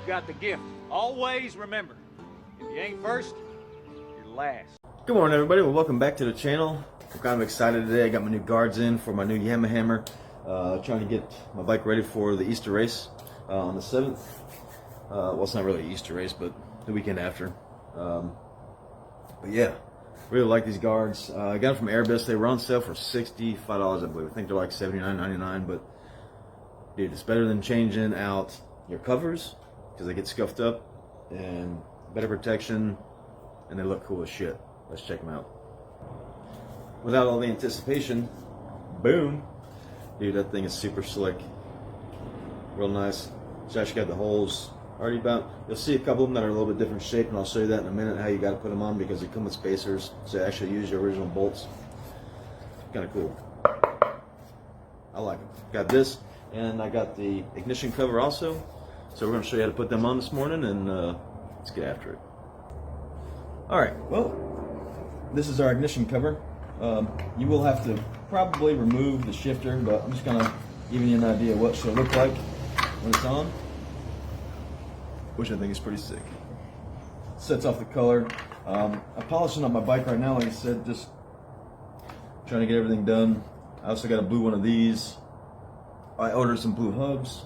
you've got the gift. Always remember, if you ain't first, you're last. Good morning, everybody. Well, welcome back to the channel. I'm kind of excited today. I got my new guards in for my new Yamaha hammer. Trying to get my bike ready for the Easter race on the 7th. Well, it's not really an Easter race, but the weekend after. But yeah, really like these guards. I got them from Acerbis. They were on sale for $65, I believe. I think they're like $79.99, but dude, it's better than changing out your covers because they get scuffed up, and better protection, and they look cool as shit. Let's check them out. Without all the anticipation, boom. Dude, that thing is super slick. Real nice. It's actually got the holes already about. You'll see a couple of them that are a little bit different shape, and I'll show you that in a minute, how you got to put them on, because they come with spacers, so you actually use your original bolts. Kind of cool. I like them. Got this, and I got the ignition cover also. So we're going to show you how to put them on this morning, and let's get after it. Alright, well, this is our ignition cover. You will have to probably remove the shifter, but I'm just kind of giving you an idea of what it should look like when it's on, which I think is pretty sick. Sets off the color. I'm polishing up my bike right now, like I said, just trying to get everything done. I also got a blue one of these. I ordered some blue hubs.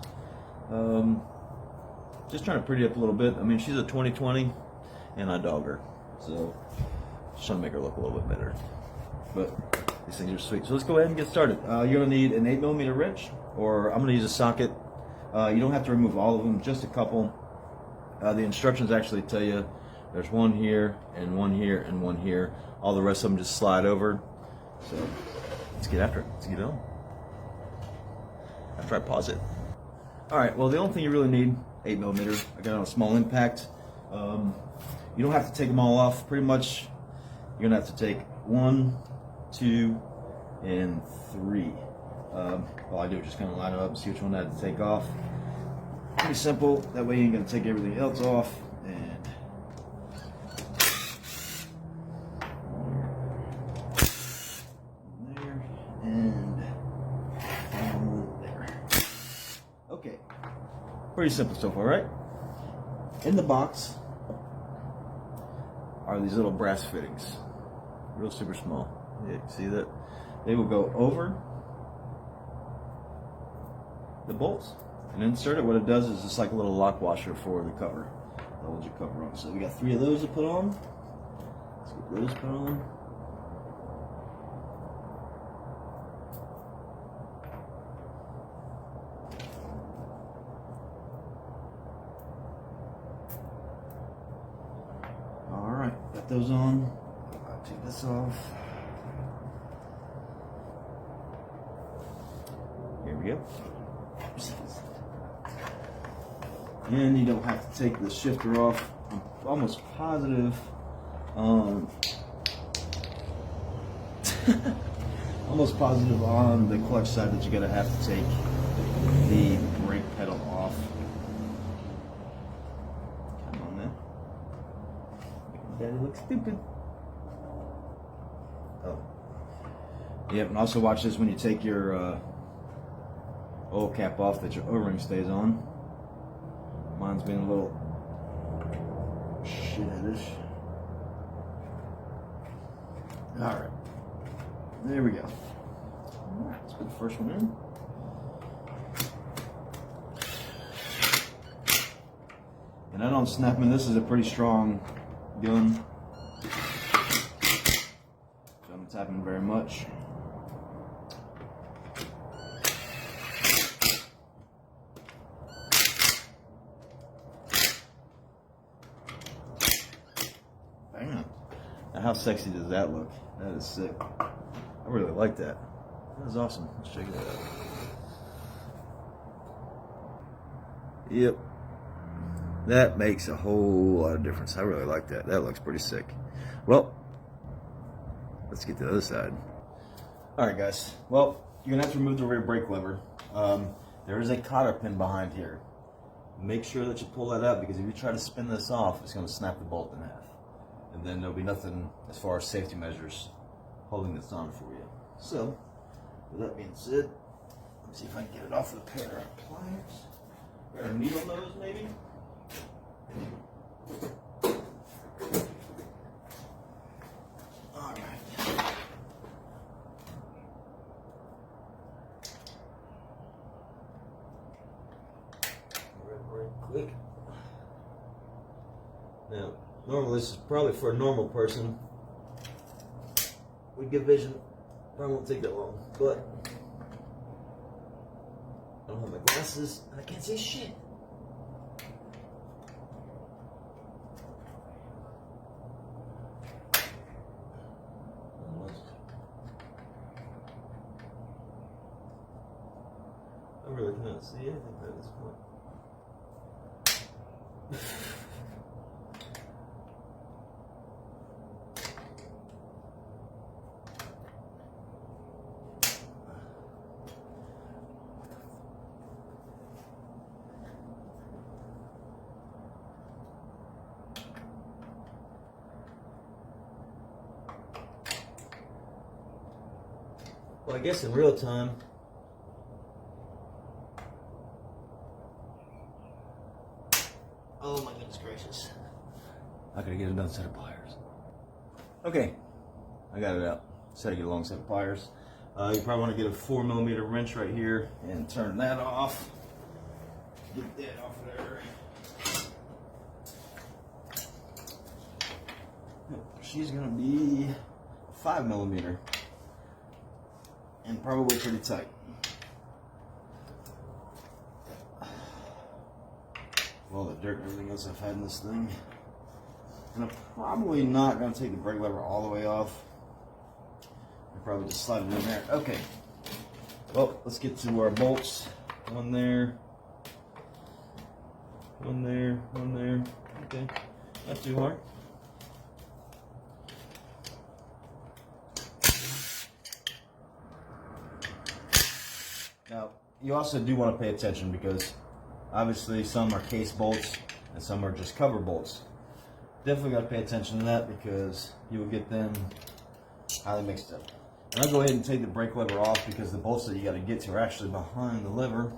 Just trying to pretty up a little bit. I mean, she's a 2020, and I dog her, so just trying to make her look a little bit better. But these things are sweet. So let's go ahead and get started. You're gonna need an 8mm wrench, or I'm gonna use a socket. You don't have to remove all of them, just a couple. The instructions actually tell you there's one here, and one here, and one here. All the rest of them just slide over. So let's get after it. Let's get it on. After I pause it. All right. Well, the only thing you really need, 8mm. I got on a small impact. You don't have to take them all off. Pretty much, you're gonna have to take 1, 2, and 3. All I do is just kind of line it up and see which one I had to take off. Pretty simple. That way you ain't gonna take everything else off. And there and there. Okay. Pretty simple so far, right? In the box are these little brass fittings. Real super small. Yeah, see that? They will go over the bolts and insert it. What it does is it's like a little lock washer for the cover. That holds your cover on. So we got 3 of those to put on. Let's get those put on. Alright, got those on. I'll take this off. Here we go. And you don't have to take the shifter off. I'm almost positive almost positive on the clutch side that you're gonna have to take the brake pedal off. Come on now. Making Daddy look stupid. Oh. Yep, and also watch this when you take your oil cap off, that your O-ring stays on. Mine's being a little shitheadish. Alright. There we go. Alright, let's put the first one in. And I don't snap in. This is a pretty strong gun, so I'm not tapping very much. How sexy does that look? That is sick. I really like that. That is awesome. Let's check that out. Yep. That makes a whole lot of difference. I really like that. That looks pretty sick. Well, let's get to the other side. Alright guys. Well, you're going to have to remove the rear brake lever. There is a cotter pin behind here. Make sure that you pull that out, because if you try to spin this off, it's going to snap the bolt in half. And then there'll be nothing as far as safety measures holding this on for you. So, with that being said, let me see if I can get it off with a pair of pliers. Or a needle nose, maybe? quick. Now, normally this is probably for a normal person. With good vision, probably won't take that long, but I don't have my glasses and I can't see shit. I really cannot see anything at this point. Well, I guess in real time, oh my goodness gracious. I gotta get another set of pliers. Okay, I got it out. Just had to get a long set of pliers. You probably want to get a 4mm wrench right here and turn that off. Get that off there. She's gonna be 5mm. And probably pretty tight. All the dirt and everything else I've had in this thing. And I'm probably not going to take the brake lever all the way off. I'll probably just slide it in there. Okay. Well, let's get to our bolts. One there. One there. One there. Okay. Not too hard. Now, you also do want to pay attention because obviously some are case bolts and some are just cover bolts. Definitely got to pay attention to that because you will get them highly mixed up. And I'll go ahead and take the brake lever off because the bolts that you got to get to are actually behind the lever.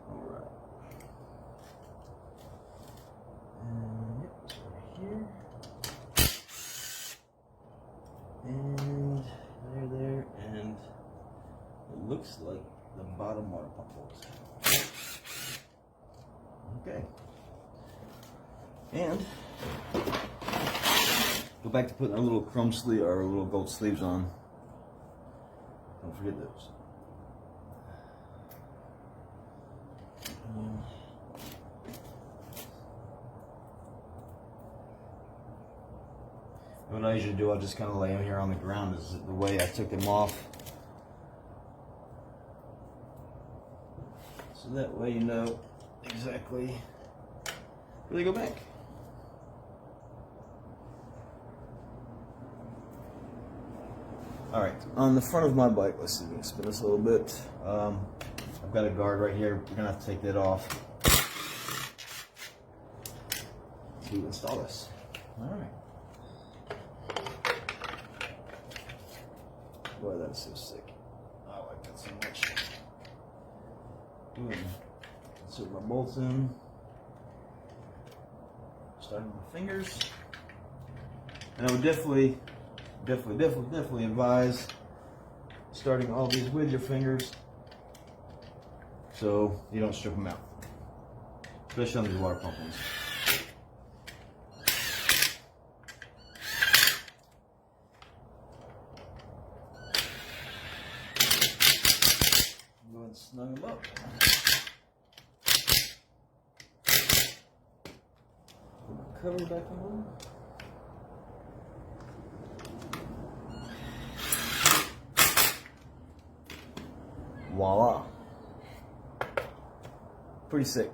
Alright. And yep, it's over here. And there, and it looks like the bottom water pump bolts. Okay. And go back to putting our little chrome sleeve or our little gold sleeves on. Don't forget those. What I usually do, I'll just kind of lay them here on the ground is the way I took them off. So that way you know exactly where they go back. Alright, on the front of my bike, let's see if we can spin this a little bit. I've got a guard right here. We're going to have to take that off to install this. Alright. Boy, that's so sick. I like that so much. Insert my bolts in. Starting with my fingers. And I would definitely advise starting all these with your fingers so you don't strip them out. Especially on these water pump ones. Snug them up. Put my cover back on. Voila. Pretty sick.